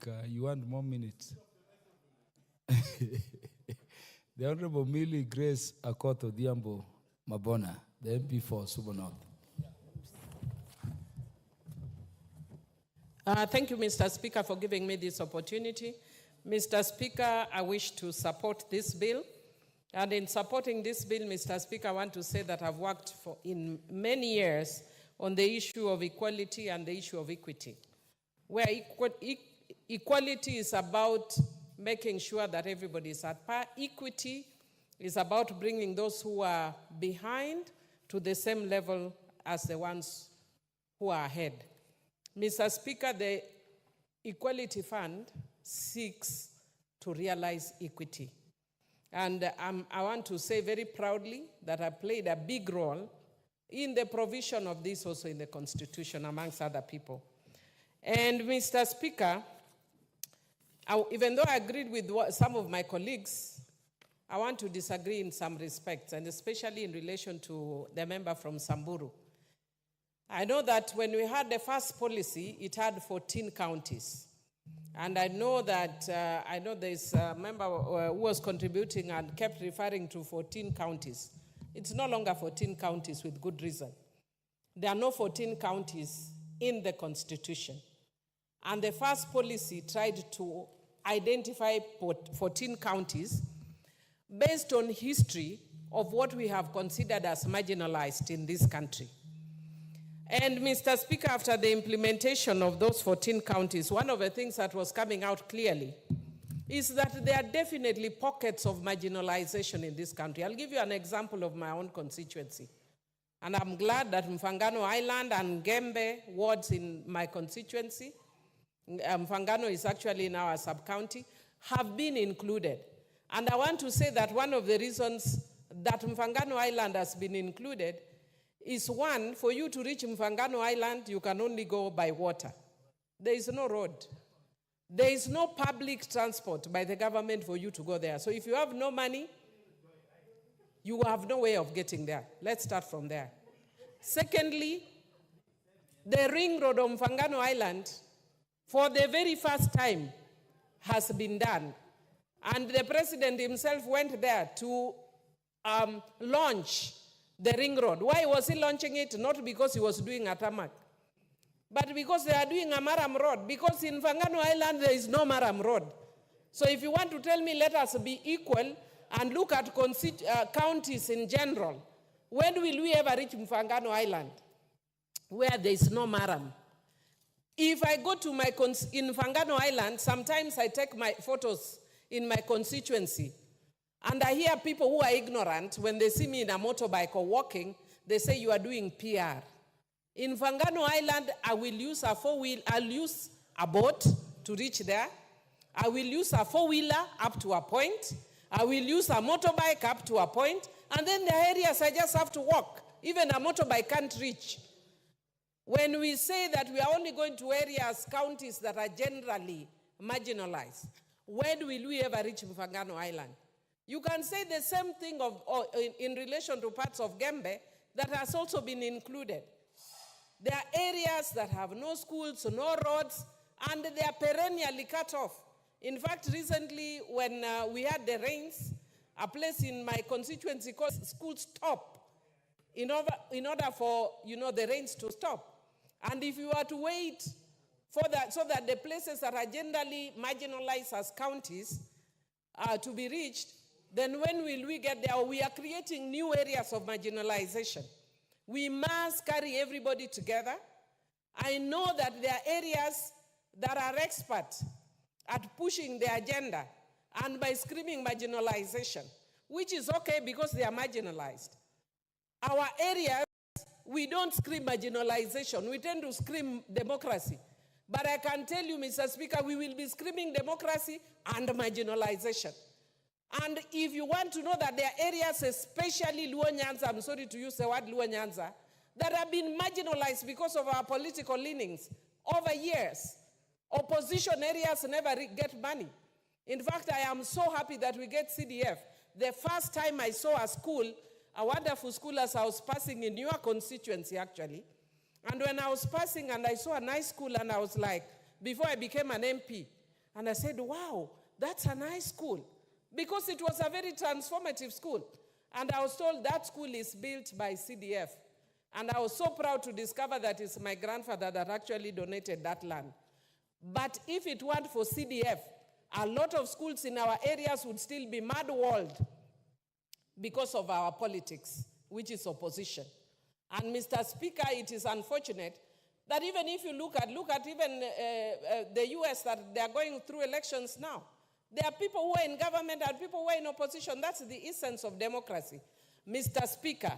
Speaker. You want more minutes? The Honorable Millie Grace Akoth ODHIAMBO Mabona, the MP for Suba North. Thank you, Mr. Speaker, for giving me this opportunity. Mr. Speaker, I wish to support this bill. And in supporting this bill, Mr. Speaker, I want to say that I've worked in many years on the issue of equality and the issue of equity, where equality is about making sure that everybody is at par. Equity is about bringing those who are behind to the same level as the ones who are ahead. Mr. Speaker, the Equality Fund seeks to realize equity. And I want to say very proudly that I played a big role in the provision of this also in the Constitution, amongst other people. And Mr. Speaker, even though I agreed with some of my colleagues, I want to disagree in some respects, and especially in relation to the member from Samburu. I know that when we had the first policy, it had 14 counties. And I know that, there's a member who was contributing and kept referring to 14 counties. It's no longer 14 counties with good reason. There are no 14 counties in the Constitution. And the first policy tried to identify 14 counties based on history of what we have considered as marginalized in this country. And Mr. Speaker, after the implementation of those 14 counties, one of the things that was coming out clearly is that there are definitely pockets of marginalization in this country. I'll give you an example of my own constituency. And I'm glad that Mfangano Island and Gembe wards in my constituency, Mfangano is actually in our sub-county, have been included. And I want to say that one of the reasons that Mfangano Island has been included is one, for you to reach Mfangano Island, you can only go by water. There is no road. There is no public transport by the government for you to go there. So if you have no money, you have no way of getting there. Let's start from there. Secondly, the ring road on Mfangano Island, for the very first time, has been done. And the president himself went there to launch the ring road. Why was he launching it? Not because he was doing a tarmac, but because they are doing a Maram road. Because in Mfangano Island, there is no Maram road. So if you want to tell me, let us be equal and look at counties in general, when will we ever reach Mfangano Island, where there is no Maram? If I go to in Mfangano Island, sometimes I take my photos in my constituency, and I hear people who are ignorant, when they see me in a motorbike or walking, they say you are doing PR. In Mfangano Island, I will use I'll use a boat to reach there. I will use a four-wheeler up to a point. I will use a motorbike up to a point. And then the areas I just have to walk. Even a motorbike can't reach. When we say that we are only going to areas, counties that are generally marginalized, when will we ever reach Mfangano Island? You can say the same thing in relation to parts of Gembe that has also been included. There are areas that have no schools, no roads, and they are perennially cut off. In fact, recently when we had the rains, a place in my constituency called school stop in order for the rains to stop. And if you are to wait for that, so that the places that are generally marginalized as counties to be reached, then when will we get there? We are creating new areas of marginalization. We must carry everybody together. I know that there are areas that are experts at pushing the agenda and by screaming marginalization, which is okay because they are marginalized. Our areas, we don't scream marginalization. We tend to scream democracy. But I can tell you, Mr. Speaker, we will be screaming democracy and marginalization. And if you want to know that there are areas, especially Luo Nyanza, I'm sorry to use the word Luo Nyanza, that have been marginalized because of our political leanings over years. Opposition areas never get money. In fact, I am so happy that we get CDF. The first time I saw a school, a wonderful school as I was passing in your constituency actually, and when I was passing and I saw a nice school and I was like, before I became an MP, And I said, wow, that's a nice school. Because it was a very transformative school. And I was told that school is built by CDF. And I was so proud to discover that it's my grandfather that actually donated that land. But if it weren't for CDF, a lot of schools in our areas would still be mud-walled because of our politics, which is opposition. And Mr. Speaker, it is unfortunate that even if you look at even the US, that they are going through elections now, there are people who are in government and people who are in opposition. That's the essence of democracy. Mr. Speaker,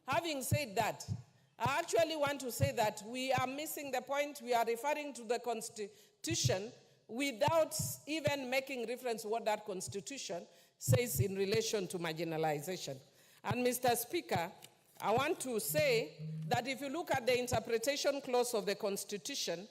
having said that, I actually want to say that we are missing the point. We are referring to the Constitution without even making reference to what that Constitution says in relation to marginalization. And Mr. Speaker, I want to say that if you look at the interpretation clause of the Constitution,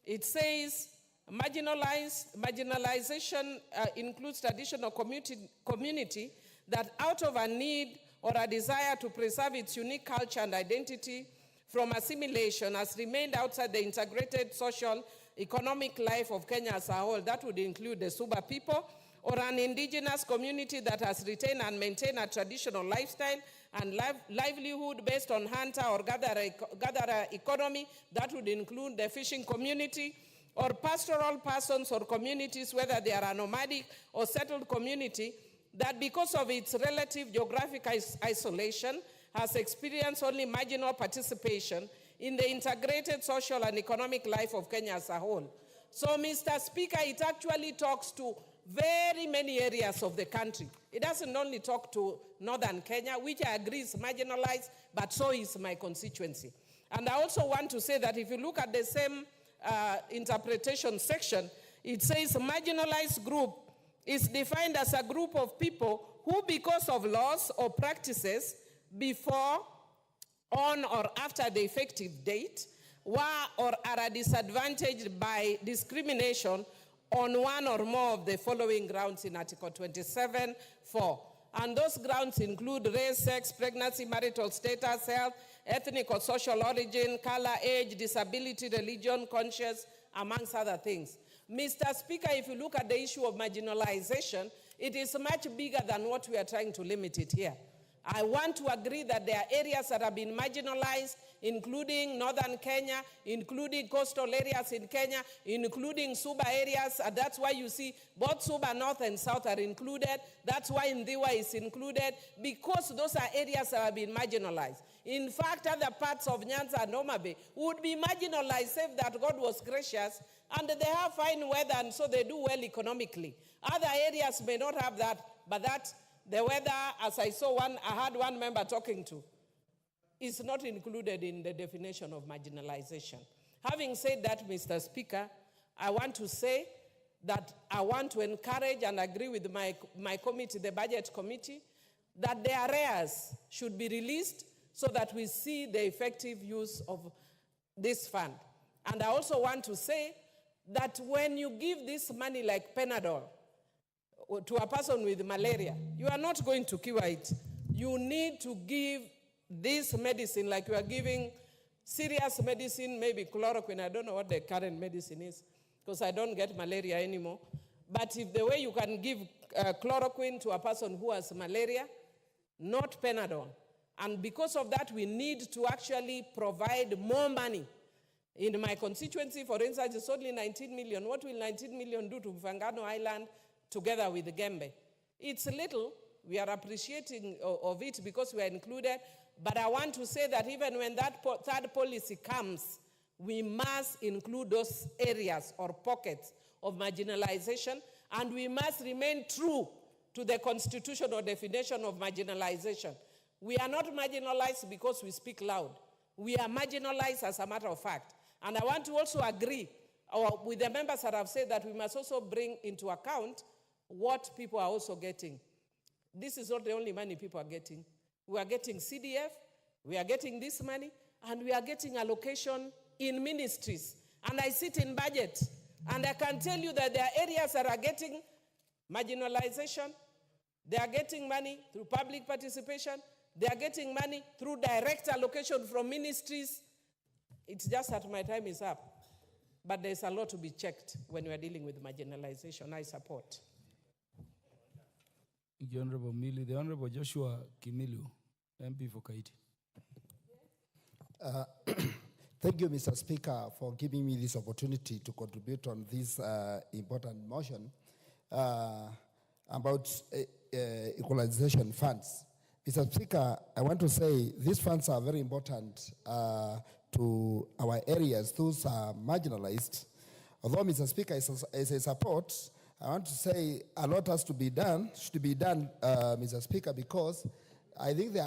it says marginalization includes traditional community that out of a need or a desire to preserve its unique culture and identity from assimilation has remained outside the integrated social, economic life of Kenya as a whole. That would include the Suba people, or an indigenous community that has retained and maintained a traditional lifestyle and livelihood based on hunter or gatherer economy. That would include the fishing community, or pastoral persons or communities, whether they are a nomadic or settled community, that because of its relative geographic isolation has experienced only marginal participation in the integrated social and economic life of Kenya as a whole. So, Mr. Speaker, it actually talks to very many areas of the country. It doesn't only talk to northern Kenya, which I agree is marginalized, but so is my constituency. And I also want to say that if you look at the same interpretation section, it says marginalized group is defined as a group of people who, because of laws or practices before, on, or after the effective date, were or are disadvantaged by discrimination on one or more of the following grounds in Article 27(4). And those grounds include race, sex, pregnancy, marital status, health, ethnic or social origin, color, age, disability, religion, conscience, amongst other things. Mr. Speaker, if you look at the issue of marginalization, it is much bigger than what we are trying to limit it here. I want to agree that there are areas that have been marginalized, including northern Kenya, including coastal areas in Kenya, including Suba areas. And that's why you see both Suba North and South are included. That's why Ndiwa is included, because those are areas that have been marginalized. In fact, other parts of Nyanza and Homa Bay would be marginalized if that God was gracious and they have fine weather and so they do well economically. Other areas may not have that, but that the weather, as I had one member talking to, is not included in the definition of marginalization. Having said that, Mr. Speaker, I want to say that I want to encourage and agree with my committee, the Budget Committee, that the arrears should be released so that we see the effective use of this fund. And I also want to say that when you give this money like Panadol to a person with malaria, you are not going to cure it. You need to give this medicine like you are giving serious medicine, maybe chloroquine. I don't know what the current medicine is because I don't get malaria anymore. But if the way you can give chloroquine to a person who has malaria, not Panadol. And because of that, we need to actually provide more money. In my constituency, for instance, it's only 19 million. What will 19 million do to Mfangano Island together with Gembe? It's little. We are appreciating of it because we are included. But I want to say that even when that third policy comes, we must include those areas or pockets of marginalization, and we must remain true to the constitutional definition of marginalization. We are not marginalized because we speak loud. We are marginalized as a matter of fact. And I want to also agree with the members that have said that we must also bring into account what people are also getting. This is not the only money people are getting. We are getting CDF, we are getting this money, and we are getting allocation in ministries. And I sit in budget, and I can tell you that there are areas that are getting marginalization. They are getting money through public participation. They are getting money through direct allocation from ministries. It's just that my time is up. But there's a lot to be checked when we are dealing with marginalization. I support. The Honorable Millie, the Honorable Joshua Kimilu, MP for Kaiti. Thank you, Mr. Speaker, for giving me this opportunity to contribute on this important motion about equalization funds. Mr. Speaker, I want to say these funds are very important to our areas. Those are marginalized. Although, Mr. Speaker, as a support, I want to say a lot has to be done, Mr. Speaker, because I think there are